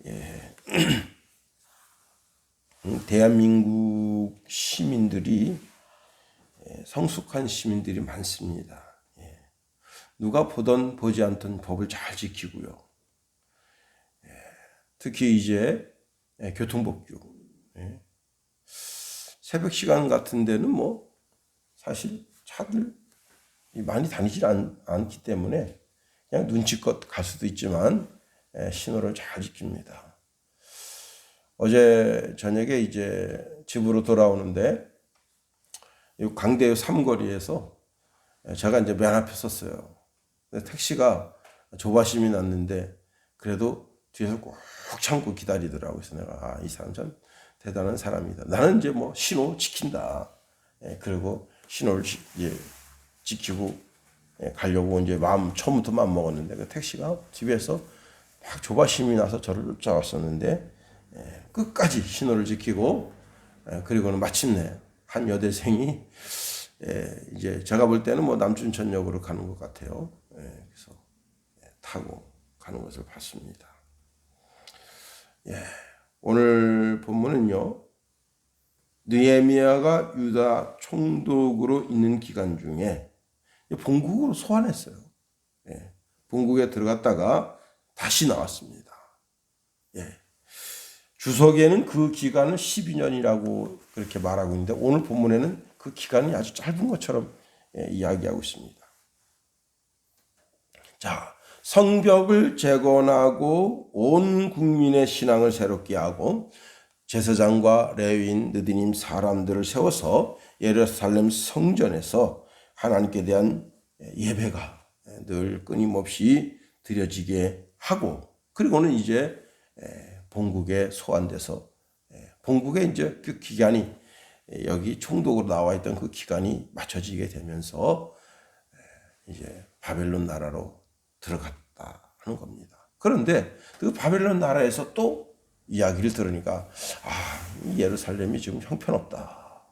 예. 대한민국 시민들이 성숙한 시민들이 많습니다. 누가 보던 보지 않던 법을 잘 지키고요. 특히 이제 교통법규, 새벽 시간 같은 데는 뭐 사실 차들 많이 다니질 않기 때문에 그냥 눈치껏 갈 수도 있지만 신호를 잘 지킵니다. 어제 저녁에 이제 집으로 돌아오는데 강대유 삼거리에서 제가 이제 맨 앞에 섰어요. 택시가 조바심이 났는데 그래도 뒤에서 꼭 참고 기다리더라고요. 그래서 내가 이 사람 참 대단한 사람이다. 나는 이제 뭐 신호 지킨다. 그리고 신호를 이제 지키고 가려고 이제 처음부터 마음 먹었는데 그 택시가 뒤에서 막 조바심이 나서 저를 쫓아왔었는데 끝까지 신호를 지키고 그리고는 마침내 한 여대생이 이제 제가 볼 때는 뭐 남춘천역으로 가는 것 같아요. 그래서 타고 가는 것을 봤습니다. 오늘 본문은요, 느헤미야가 유다 총독으로 있는 기간 중에 본국으로 소환했어요. 본국에 들어갔다가 다시 나왔습니다. 주석에는 그 기간은 12년이라고 그렇게 말하고 있는데 오늘 본문에는 그 기간이 아주 짧은 것처럼 이야기하고 있습니다. 자, 성벽을 재건하고 온 국민의 신앙을 새롭게 하고 제사장과 레위인, 느디님 사람들을 세워서 예루살렘 성전에서 하나님께 대한 예배가 늘 끊임없이 드려지게 하고 그리고는 이제 본국에 소환돼서 본국에 이제 그 기간이 여기 총독으로 나와 있던 그 기간이 맞춰지게 되면서 이제 바벨론 나라로 들어갔다 하는 겁니다. 그런데 그 바벨론 나라에서 또 이야기를 들으니까 예루살렘이 지금 형편없다.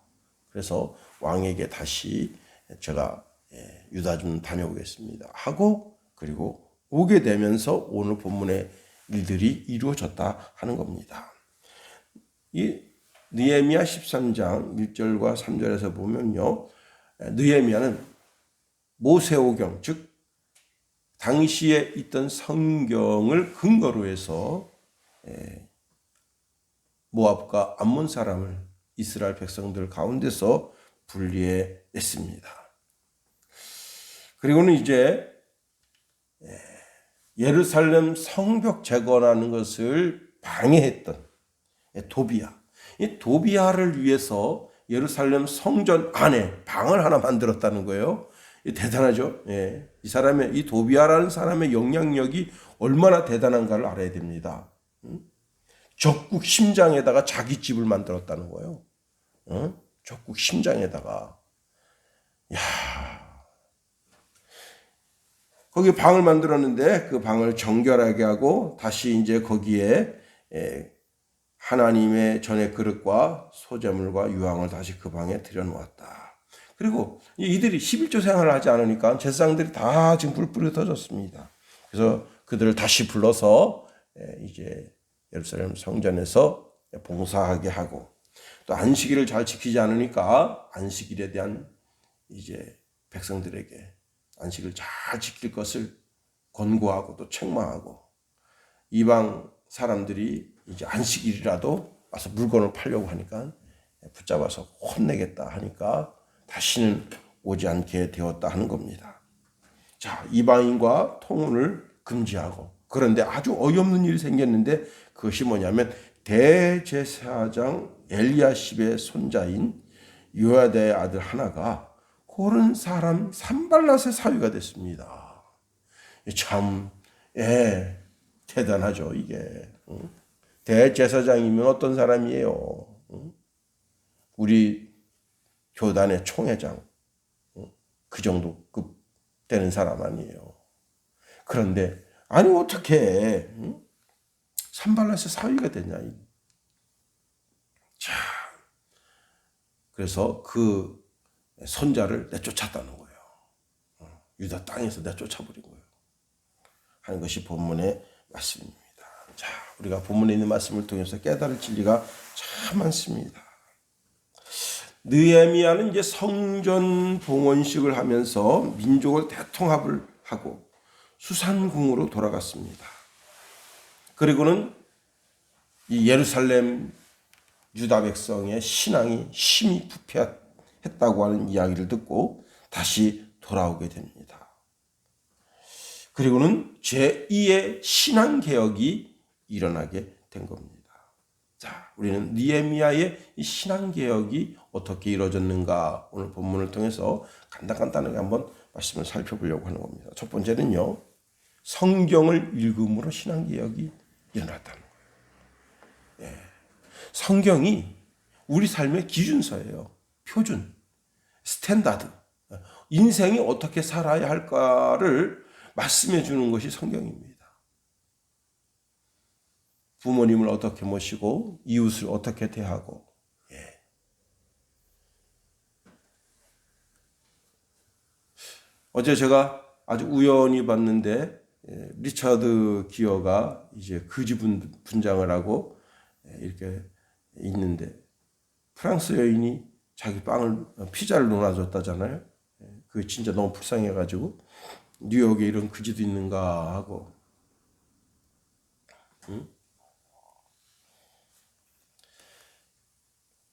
그래서 왕에게 다시 제가 유다 좀 다녀오겠습니다 하고 그리고 오게 되면서 오늘 본문의 일들이 이루어졌다 하는 겁니다. 이 느헤미야 13장 1절과 3절에서 보면요. 느헤미야는 모세오경 즉 당시에 있던 성경을 근거로 해서 모압과 암몬 사람을 이스라엘 백성들 가운데서 분리해 냈습니다. 그리고는 이제 예루살렘 성벽 재건하는 것을 방해했던 도비야. 이 도비야를 위해서 예루살렘 성전 안에 방을 하나 만들었다는 거예요. 대단하죠. 이 사람의 이 도비야라는 사람의 영향력이 얼마나 대단한가를 알아야 됩니다. 적국 심장에다가 자기 집을 만들었다는 거예요. 적국 심장에다가. 거기 방을 만들었는데 그 방을 정결하게 하고 다시 이제 거기에 하나님의 전의 그릇과 소재물과 유황을 다시 그 방에 들여놓았다. 그리고 이들이 11조 생활을 하지 않으니까 제사장들이 다 지금 뿔뿔이 터졌습니다. 그래서 그들을 다시 불러서 이제 예루살렘 성전에서 봉사하게 하고 또 안식일을 잘 지키지 않으니까 안식일에 대한 이제 백성들에게 안식을 잘 지킬 것을 권고하고 또 책망하고 이방 사람들이 이제 안식일이라도 와서 물건을 팔려고 하니까 붙잡아서 혼내겠다 하니까 다시는 오지 않게 되었다 하는 겁니다. 자, 이방인과 통혼을 금지하고 그런데 아주 어이없는 일이 생겼는데 그것이 뭐냐면 대제사장 엘리야십의 손자인 요야다의 아들 하나가 그런 사람 산발랏의 사위가 됐습니다. 참 대단하죠 이게. 대제사장이면 어떤 사람이에요? 우리 교단의 총회장 그 정도 급 되는 사람 아니에요. 그런데 아니 어떻게 산발랏의 사위가 되냐. 자, 그래서 그 손자를 내쫓았다는 거예요. 유다 땅에서 내쫓아버린 거예요. 하는 것이 본문의 말씀입니다. 자, 우리가 본문에 있는 말씀을 통해서 깨달을 진리가 참 많습니다. 느헤미야는 이제 성전 봉헌식을 하면서 민족을 대통합을 하고 수산궁으로 돌아갔습니다. 그리고는 이 예루살렘 유다 백성의 신앙이 심히 부패했다고 하는 이야기를 듣고 다시 돌아오게 됩니다. 그리고는 제2의 신앙개혁이 일어나게 된 겁니다. 자, 우리는 느헤미야의 이 신앙개혁이 어떻게 이루어졌는가 오늘 본문을 통해서 간단하게 한번 말씀을 살펴보려고 하는 겁니다. 첫 번째는요, 성경을 읽음으로 신앙개혁이 일어났다는 거예요. 예. 성경이 우리 삶의 기준서예요. 표준, 스탠다드. 인생이 어떻게 살아야 할까를 말씀해 주는 것이 성경입니다. 부모님을 어떻게 모시고 이웃을 어떻게 대하고. 예. 어제 제가 아주 우연히 봤는데 리차드 기어가 이제 거지 분장을 하고 이렇게 있는데 프랑스 여인이 자기 피자를 놓아줬다잖아요. 그게 진짜 너무 불쌍해가지고 뉴욕에 이런 거지도 있는가 하고. 응?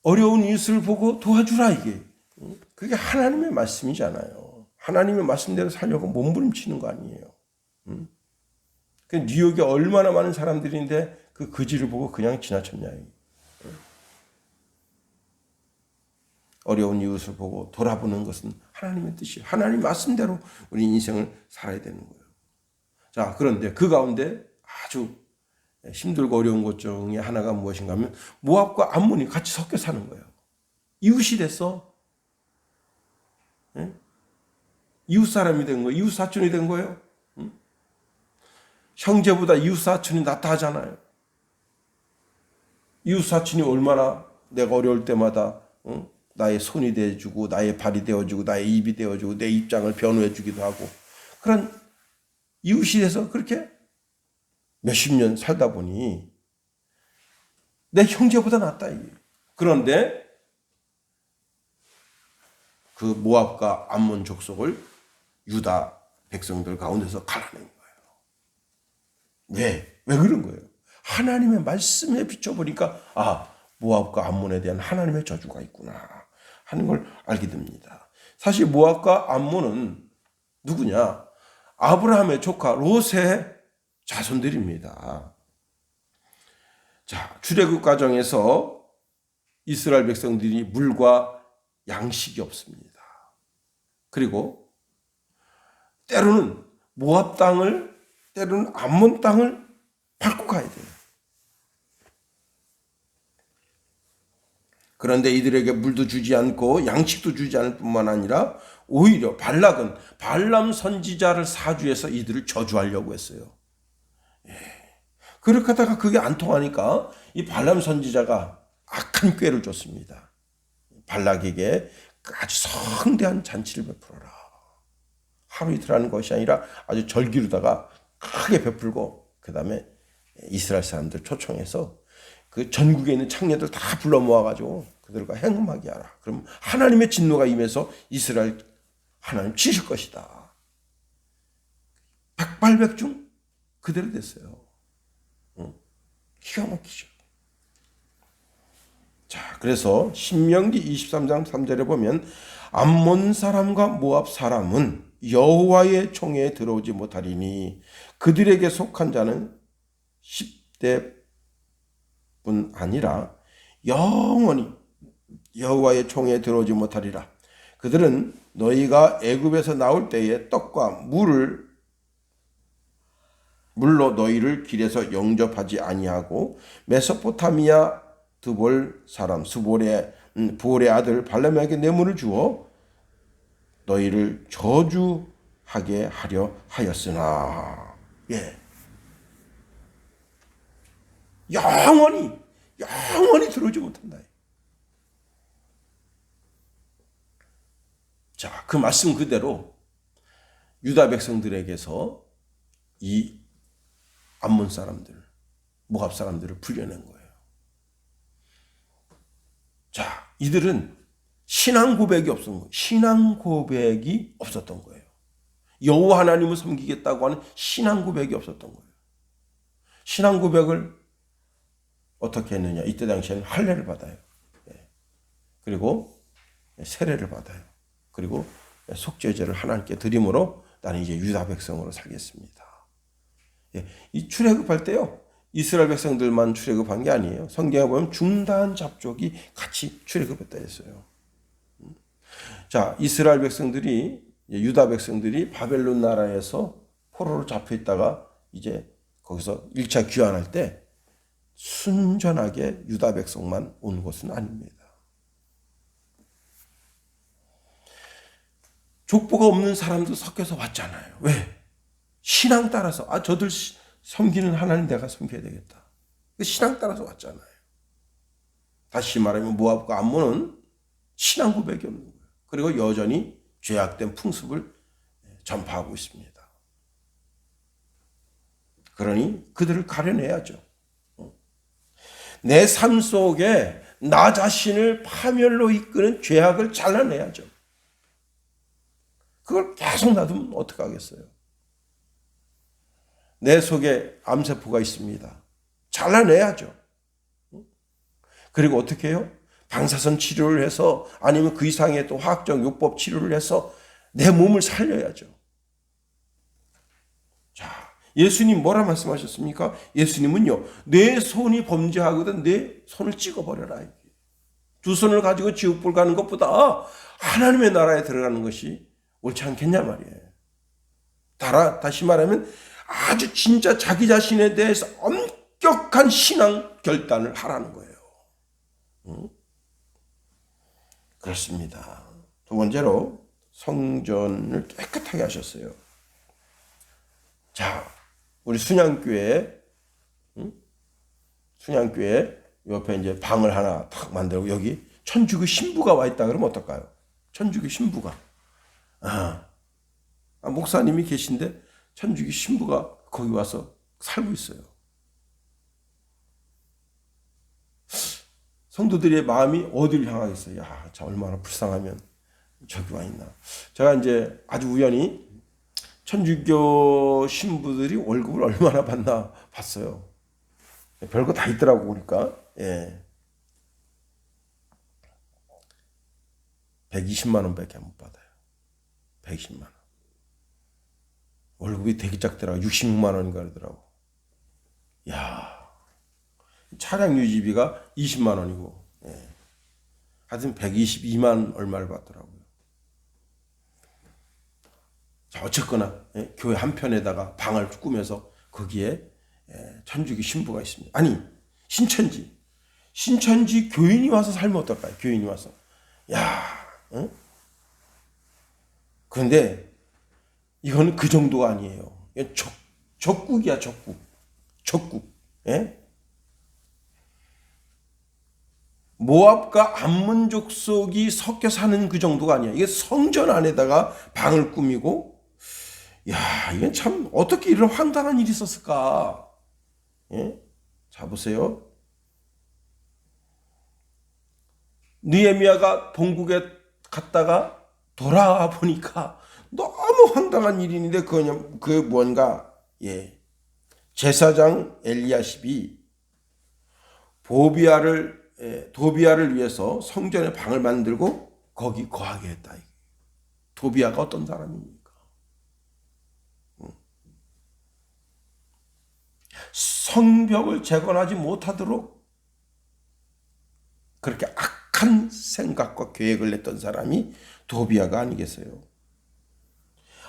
어려운 이웃을 보고 도와주라 이게. 그게 하나님의 말씀이잖아요. 하나님의 말씀대로 살려고 몸부림치는 거 아니에요. 그 뉴욕에 얼마나 많은 사람들인데 그 거지를 보고 그냥 지나쳤냐. 어려운 이웃을 보고 돌아보는 것은 하나님의 뜻이에요. 하나님 말씀대로 우리 인생을 살아야 되는 거예요. 자, 그런데 그 가운데 아주 힘들고 어려운 것 중에 하나가 무엇인가 하면 모압과 암몬이 같이 섞여 사는 거예요. 이웃이 됐어. 네? 이웃 사람이 된 거예요. 이웃 사촌이 된 거예요. 응? 형제보다 이웃 사촌이 낫다 하잖아요. 이웃 사촌이 얼마나 내가 어려울 때마다 나의 손이 되어주고 나의 발이 되어주고 나의 입이 되어주고 내 입장을 변호해 주기도 하고 그런 이웃이 돼서 그렇게 몇십 년 살다 보니 내 형제보다 낫다. 그런데 그 모압과 암몬 족속을 유다 백성들 가운데서 갈라낸 거예요. 왜 그런 거예요? 하나님의 말씀에 비춰보니까 모압과 암몬에 대한 하나님의 저주가 있구나 하는 걸 알게 됩니다. 사실 모압과 암몬은 누구냐? 아브라함의 조카 롯의 자손들입니다. 자, 출애굽 과정에서 이스라엘 백성들이 물과 양식이 없습니다. 그리고 때로는 모압 땅을, 때로는 암몬 땅을 밟고 가야 돼요. 그런데 이들에게 물도 주지 않고 양식도 주지 않을 뿐만 아니라 오히려 발락은 발람 선지자를 사주해서 이들을 저주하려고 했어요. 그렇게 하다가 그게 안 통하니까 이 발람 선지자가 악한 꾀를 줬습니다. 발락에게 아주 성대한 잔치를 베풀어라. 하루 이틀 하는 것이 아니라 아주 절기로다가 크게 베풀고 그 다음에 이스라엘 사람들 초청해서 그 전국에 있는 창녀들 다 불러 모아가지고 그들과 행음하게 하라. 그럼 하나님의 진노가 임해서 이스라엘 하나님 치실 것이다. 백발백중 그대로 됐어요. 기가 막히죠. 자, 그래서 신명기 23장 3절에 보면 암몬 사람과 모압 사람은 여호와의 총에 들어오지 못하리니 그들에게 속한 자는 10대 뿐 아니라 영원히 여호와의 총에 들어오지 못하리라. 그들은 너희가 애굽에서 나올 때에 떡과 물로 너희를 길에서 영접하지 아니하고 메소포타미아 드볼 사람 부올의 아들 발람에게 뇌물을 주어 너희를 저주하게 하려 하였으나 영원히 들어오지 못한다. 자, 그 말씀 그대로 유다 백성들에게서 이 암몬 사람들 모압 사람들을 불려낸 거예요. 자, 이들은 신앙 고백이 없었던 거예요. 신앙 고백이 없었던 거예요. 여호와 하나님을 섬기겠다고 하는 신앙 고백이 없었던 거예요. 신앙 고백을 어떻게 했느냐? 이때 당시에는 할례를 받아요. 그리고 세례를 받아요. 그리고 속죄제를 하나님께 드림으로 나는 이제 유다 백성으로 살겠습니다. 이 출애굽할 때요, 이스라엘 백성들만 출애굽한 게 아니에요. 성경에 보면 중단 잡족이 같이 출애굽했다 했어요. 자, 이스라엘 백성들이, 유다 백성들이 바벨론 나라에서 포로로 잡혀 있다가 이제 거기서 1차 귀환할 때 순전하게 유다 백성만 온 것은 아닙니다. 족보가 없는 사람도 섞여서 왔잖아요. 왜? 신앙 따라서, 저들 섬기는 하나님 내가 섬겨야 되겠다. 신앙 따라서 왔잖아요. 다시 말하면 모압과 암몬은 신앙 고백이 없는 거예요. 그리고 여전히 죄악된 풍습을 전파하고 있습니다. 그러니 그들을 가려내야죠. 내 삶 속에 나 자신을 파멸로 이끄는 죄악을 잘라내야죠. 그걸 계속 놔두면 어떡하겠어요? 내 속에 암세포가 있습니다. 잘라내야죠. 그리고 어떻게 해요? 방사선 치료를 해서 아니면 그 이상의 또 화학적 요법 치료를 해서 내 몸을 살려야죠. 자, 예수님 뭐라 말씀하셨습니까? 예수님은요, 내 손이 범죄하거든 내 손을 찍어버려라. 두 손을 가지고 지옥불 가는 것보다 하나님의 나라에 들어가는 것이 옳지 않겠냐 말이에요. 다시 말하면 아주 진짜 자기 자신에 대해서 엄격한 신앙 결단을 하라는 거예요. 그렇습니다. 두 번째로 성전을 깨끗하게 하셨어요. 자, 우리 순양교회 옆에 이제 방을 하나 탁 만들고 여기 천주교 신부가 와 있다 그러면 어떨까요? 천주교 신부가. 목사님이 계신데 천주교 신부가 거기 와서 살고 있어요. 성도들의 마음이 어디를 향하겠어요? 자, 얼마나 불쌍하면 저기 와 있나. 제가 이제 아주 우연히 천주교 신부들이 월급을 얼마나 받나 봤어요. 별거 다 있더라고, 보니까. 120만 원밖에 못 받아요. 120만 원. 월급이 되게 작더라고. 66만 원인가 그러더라고. 차량 유지비가 20만 원이고, 하여튼 122만 얼마를 받더라고요. 자, 어쨌거나, 교회 한편에다가 방을 꾸며서 거기에 천주교 신부가 있습니다. 아니, 신천지 교인이 와서 살면 어떨까요? 교인이 와서. 그런데 이거는 그 정도가 아니에요. 적국이야, 적국. 모압과 암몬 족속이 섞여 사는 그 정도가 아니야. 이게 성전 안에다가 방을 꾸미고, 이건 참 어떻게 이런 황당한 일이 있었을까? 자, 보세요. 느헤미야가 본국에 갔다가 돌아와 보니까 너무 황당한 일인데 그 뭔가 제사장 엘리야십이 도비야를 위해서 성전에 방을 만들고 거기 거하게 했다. 도비야가 어떤 사람입니까? 성벽을 재건하지 못하도록 그렇게 악한 생각과 계획을 냈던 사람이 도비야가 아니겠어요?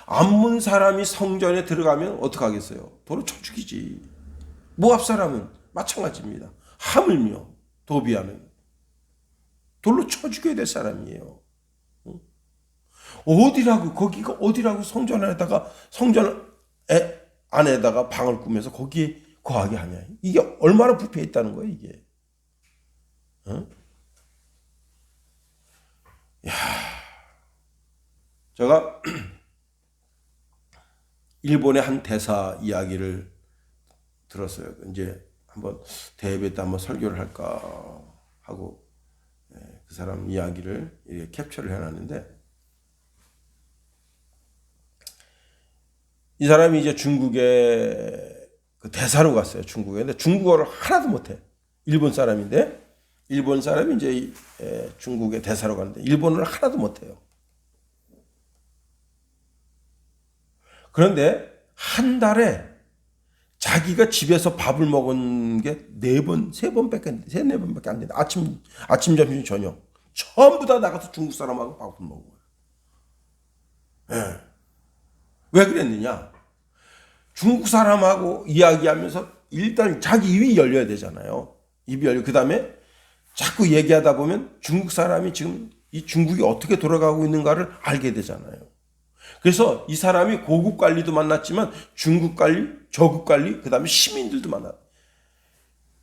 암몬 사람이 성전에 들어가면 어떡하겠어요? 도로 쳐 죽이지. 모압 사람은 마찬가지입니다. 하물며 도비야는 돌로 쳐 죽여야 될 사람이에요. 거기가 어디라고 성전 안에다가 방을 꾸며서 거기에 거하게 하냐. 이게 얼마나 부패해 있다는 거예요, 이게. 제가 일본의 한 대사 이야기를 들었어요. 이제 한번 대회에 때 한번 설교를 할까 하고 그 사람 이야기를 이렇게 캡처를 해놨는데, 이 사람이 이제 중국에 그 대사로 갔어요. 중국에. 근데 중국어를 하나도 못해. 일본 사람인데, 일본 사람이 이제 중국에 대사로 가는데 일본어를 하나도 못해요. 그런데 한 달에 자기가 집에서 밥을 먹은 게 4번, 3번밖에 안 돼. 3, 4번밖에 안 돼. 아침, 점심, 저녁. 전부 다 나가서 중국 사람하고 밥을 먹은 거예요. 예. 왜 그랬느냐? 중국 사람하고 이야기하면서 일단 자기 입이 열려야 되잖아요. 입이 열려. 그 다음에 자꾸 얘기하다 보면 중국 사람이 지금 이 중국이 어떻게 돌아가고 있는가를 알게 되잖아요. 그래서 이 사람이 고급 관리도 만났지만 중국 관리, 저급 관리, 그 다음에 시민들도 만났어요.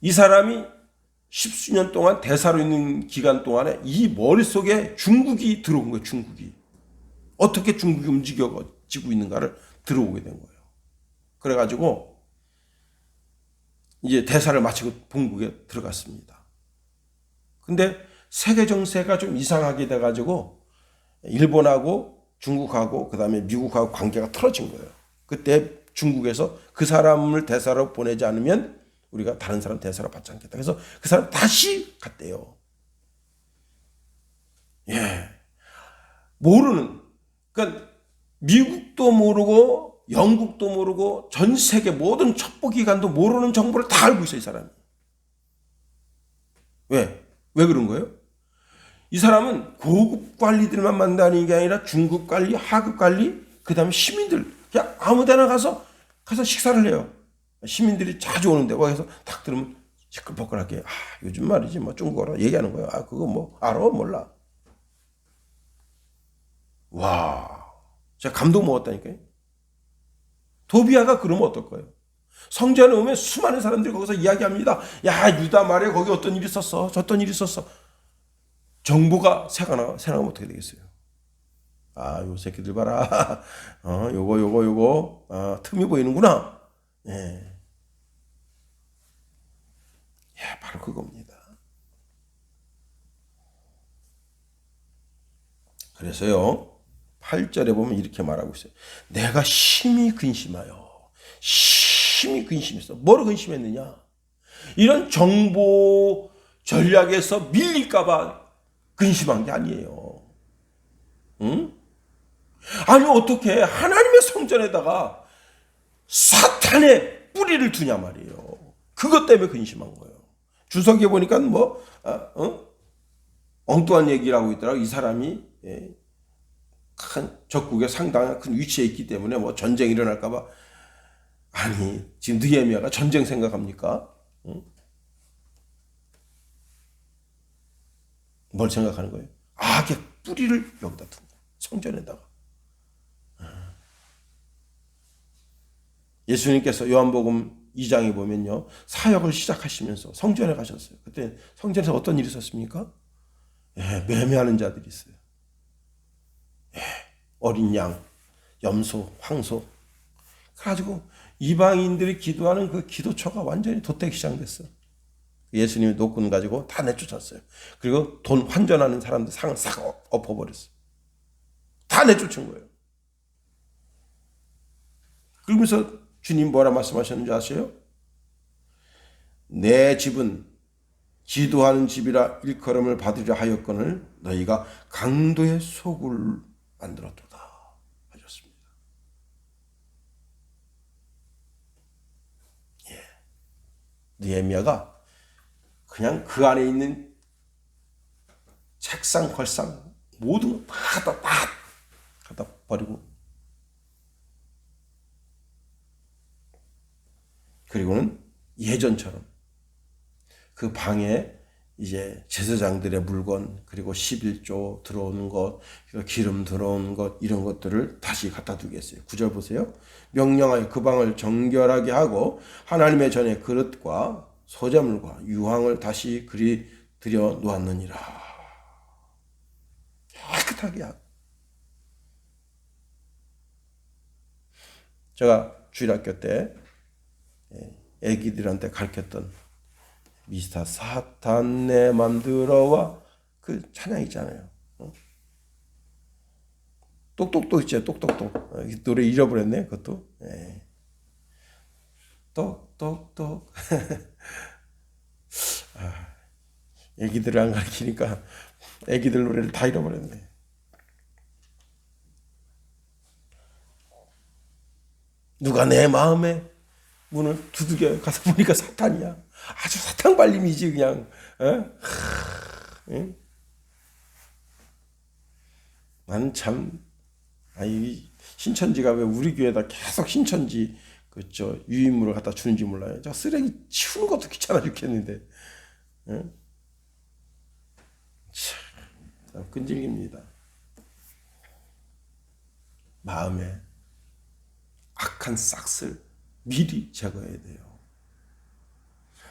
이 사람이 십수년 동안 대사로 있는 기간 동안에 이 머릿속에 중국이 들어온 거예요. 중국이. 어떻게 중국이 움직여지고 있는가를 들어오게 된 거예요. 그래가지고 이제 대사를 마치고 본국에 들어갔습니다. 근데 세계 정세가 좀 이상하게 돼가지고 일본하고 중국하고 그다음에 미국하고 관계가 틀어진 거예요. 그때 중국에서 그 사람을 대사로 보내지 않으면 우리가 다른 사람 대사로 받지 않겠다. 그래서 그 사람 다시 갔대요. 예. 모르는. 그러니까 미국도 모르고 영국도 모르고 전 세계 모든 첩보기관도 모르는 정보를 다 알고 있어요, 이 사람이. 왜? 왜 그런 거예요? 이 사람은 고급 관리들만 만나는 게 아니라 중급 관리, 하급 관리, 그 다음에 시민들, 그냥 아무 데나 가서 식사를 해요. 시민들이 자주 오는데, 와서 딱 들으면 시끌벅걸하게, 요즘 말이지, 뭐 중국어로 얘기하는 거예요. 그거 뭐, 알아? 몰라. 와, 제가 감동 먹었다니까요. 도비아가 그러면 어떨 거예요? 성전에 오면 수많은 사람들이 거기서 이야기합니다. 야, 유다 말에 거기 어떤 일이 있었어. 저떤 일이 있었어. 정보가 새나가면 어떻게 되겠어요? 요 새끼들 봐라. 요거. 틈이 보이는구나. 예. 바로 그겁니다. 그래서요, 8절에 보면 이렇게 말하고 있어요. 내가 심히 근심하여. 심히 근심했어. 뭐로 근심했느냐? 이런 정보 전략에서 밀릴까봐 근심한 게 아니에요. 응? 아니, 어떻게 하나님의 성전에다가 사탄의 뿌리를 두냐 말이에요. 그것 때문에 근심한 거예요. 주석에 보니까 뭐, 엉뚱한 얘기를 하고 있더라고. 이 사람이 큰 적국에 상당한 큰 위치에 있기 때문에 뭐 전쟁이 일어날까봐. 아니, 지금 느헤미야가 전쟁 생각합니까? 응? 뭘 생각하는 거예요? 악의 뿌리를 여기다 둔 거예요. 성전에다가. 예수님께서 요한복음 2장에 보면요, 사역을 시작하시면서 성전에 가셨어요. 그때 성전에서 어떤 일이 있었습니까? 매매하는 자들이 있어요. 어린 양, 염소, 황소. 그래가지고 이방인들이 기도하는 그 기도처가 완전히 도태기 시작됐어요. 예수님이 노끈 가지고 다 내쫓았어요. 그리고 돈 환전하는 사람들 상을 싹 엎어버렸어요. 다 내쫓은 거예요. 그러면서 주님 뭐라 말씀하셨는지 아세요? 내 집은 기도하는 집이라 일컬음을 받으려 하였거늘 너희가 강도의 속을 만들었도다 하셨습니다. 느헤미야가 그냥 그 안에 있는 책상, 걸상 모든 거 다 갖다 버리고, 그리고는 예전처럼 그 방에 이제 제사장들의 물건, 그리고 11조 들어오는 것, 기름 들어오는 것, 이런 것들을 다시 갖다 두겠어요. 9절 보세요. 명령하여 그 방을 정결하게 하고 하나님의 전에 그릇과 소재물과 유황을 다시 그리 들여 놓았느니라. 깨끗하게 하고. 제가 주일학교 때 애기들한테 가르쳤던 미스터 사탄 내 맘 들어와 그 찬양 있잖아요. 똑똑똑 있죠. 똑똑똑. 노래 잃어버렸네. 그것도. 네. 똑똑똑. 애기들을 안 가르치니까 애기들 노래를 다 잃어버렸네. 누가 내 마음에 문을 두들겨 가서 보니까 사탄이야. 아주 사탄 발림이지 그냥. 응? 나는 참 아니 신천지가 왜 우리 교회에다 계속 신천지 그저 유인물을 갖다 주는지 몰라요. 저 쓰레기 치우는 것도 귀찮아 죽겠는데. 응? 참 끈질깁니다. 마음에 악한 싹을 미리 제거해야 돼요.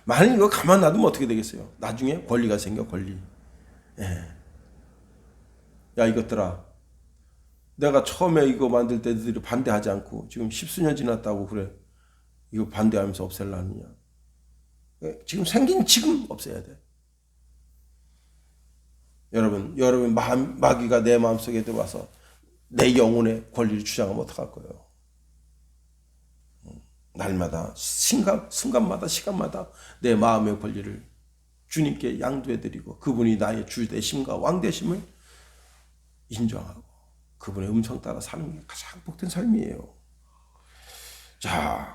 만약 이거 가만 놔두면 어떻게 되겠어요? 나중에 권리가 생겨, 권리. 예. 야, 이것들아. 내가 처음에 이거 만들 때 너희들이 반대하지 않고 지금 십수년 지났다고 그래. 이거 반대하면서 없앨라느냐. 지금 생긴 지금 없애야 돼. 여러분 마귀가 내 마음속에 들어와서 내 영혼의 권리를 주장하면 어떡할 거예요? 날마다 순간마다 시간마다 내 마음의 권리를 주님께 양도해드리고 그분이 나의 주 되심과 왕 되심을 인정하고 그분의 음성 따라 사는 게 가장 복된 삶이에요. 자,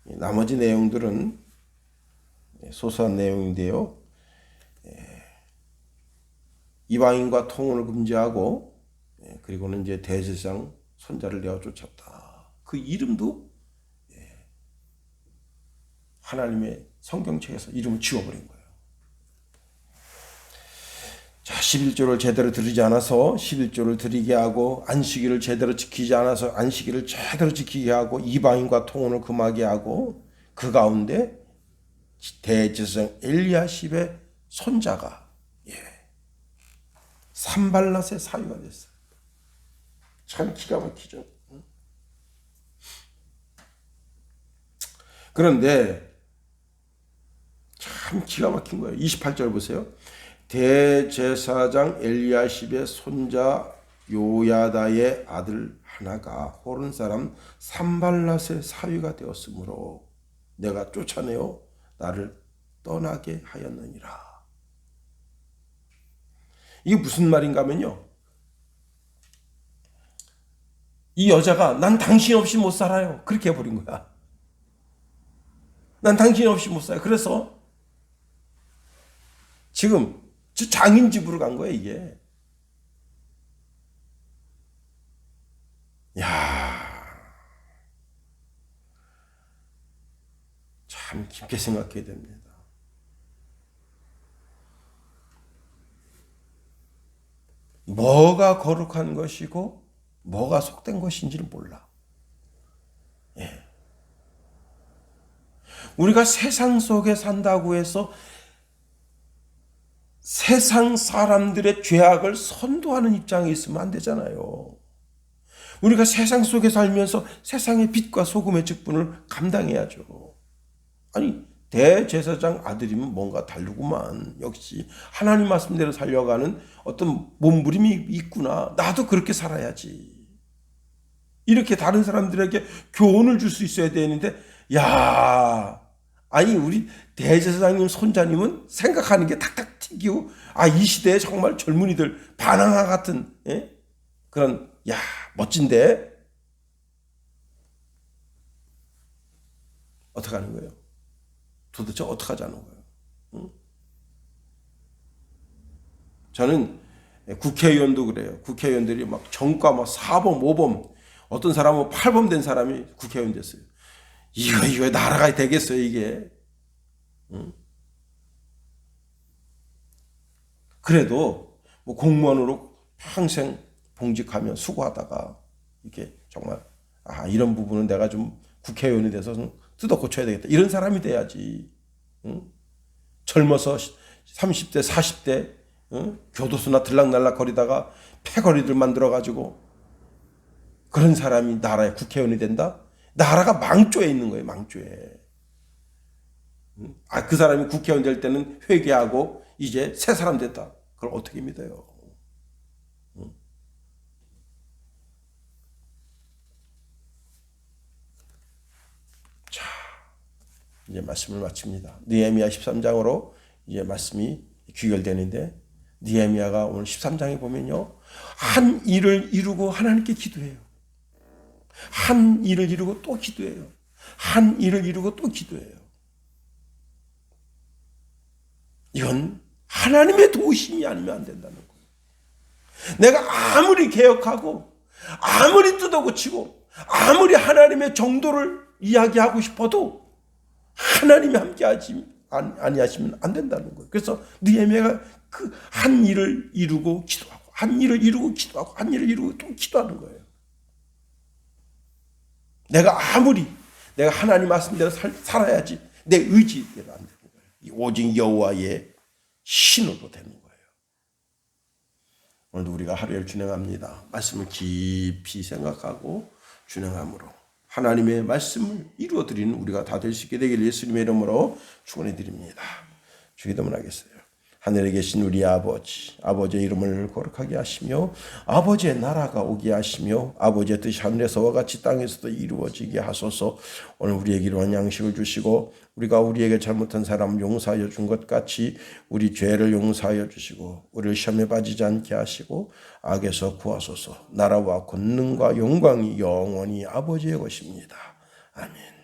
나머지 내용들은 소소한 내용인데요. 이방인과 통혼을 금지하고 그리고는 이제 대제사장 손자를 내어 쫓았다. 그 이름도 하나님의 성경책에서 이름을 지워버린 거예요. 자, 11조를 제대로 드리지 않아서 11조를 드리게 하고 안식일을 제대로 지키지 않아서 안식일을 제대로 지키게 하고 이방인과 통혼을 금하게 하고 그 가운데 대제사장 엘리야십의 손자가 산발랏의 사위가 됐어요. 참 기가 막히죠. 그런데 참 기가 막힌 거예요. 28절 보세요. 대제사장 엘리야십의 손자 요야다의 아들 하나가 호른 사람 산발랏의 사위가 되었으므로 내가 쫓아내어 나를 떠나게 하였느니라. 이게 무슨 말인가 하면요. 이 여자가 난 당신 없이 못 살아요. 그렇게 해버린 거야. 난 당신 없이 못 살아요. 그래서 지금 저 장인 집으로 간 거야 이게. 야, 참 깊게 생각해야 됩니다. 뭐가 거룩한 것이고 뭐가 속된 것인지를 몰라. 예. 우리가 세상 속에 산다고 해서 세상 사람들의 죄악을 선도하는 입장에 있으면 안 되잖아요. 우리가 세상 속에 살면서 세상의 빛과 소금의 직분을 감당해야죠. 아니 대제사장 아들이면 뭔가 다르구만. 역시 하나님 말씀대로 살려가는 어떤 몸부림이 있구나. 나도 그렇게 살아야지. 이렇게 다른 사람들에게 교훈을 줄 수 있어야 되는데 야, 아니 우리 대제사장님 손자님은 생각하는 게 탁탁 튀기고 이 시대에 정말 젊은이들 반항아 같은 그런 멋진데 어떻게 하는 거예요? 도대체 어떻게 하자는 거예요? 응? 저는 국회의원도 그래요. 국회의원들이 막 정과 막 4범, 5범, 어떤 사람은 8범 된 사람이 국회의원 됐어요. 이거 나라가 되겠어요, 이게. 응? 그래도 뭐 공무원으로 평생 봉직하며 수고하다가 이렇게 정말 이런 부분은 내가 좀 국회의원이 돼서 좀 뜯어 고쳐야 되겠다. 이런 사람이 돼야지. 응? 젊어서 30대, 40대 교도소나 들락날락 거리다가 패거리들 만들어가지고 그런 사람이 나라의 국회의원이 된다? 나라가 망조에 있는 거예요. 망조에. 그 사람이 국회의원 될 때는 회개하고 이제 새 사람 됐다. 그걸 어떻게 믿어요? 자, 이제 말씀을 마칩니다. 느헤미야 13장으로 이제 말씀이 귀결되는데, 느헤미야가 오늘 13장에 보면요, 한 일을 이루고 하나님께 기도해요. 한 일을 이루고 또 기도해요. 한 일을 이루고 또 기도해요. 이건 하나님의 도우심이 아니면 안 된다는 거예요. 내가 아무리 개혁하고 아무리 뜯어고치고 아무리 하나님의 정도를 이야기하고 싶어도 하나님이 함께하지 아니하시면 안 된다는 거예요. 그래서 느헤미야가 그 한 일을 이루고 기도하고 한 일을 이루고 기도하고 한 일을 이루고 또 기도하는 거예요. 내가 하나님 말씀대로 살아야지 내 의지대로 안 되는 거예요. 오직 여호와의 신으로 되는 거예요. 오늘도 우리가 하루를 준행합니다. 말씀을 깊이 생각하고 준행함으로 하나님의 말씀을 이루어드리는 우리가 다 될 수 있게 되길 예수님의 이름으로 축원해 드립니다. 주기도문 하겠어요. 하늘에 계신 우리 아버지, 아버지의 이름을 거룩하게 하시며 아버지의 나라가 오게 하시며 아버지의 뜻이 하늘에서와 같이 땅에서도 이루어지게 하소서. 오늘 우리에게 이러한 양식을 주시고 우리가 우리에게 잘못한 사람을 용서하여 준 것 같이 우리 죄를 용서하여 주시고 우리를 시험에 빠지지 않게 하시고 악에서 구하소서. 나라와 권능과 영광이 영원히 아버지의 것입니다. 아멘.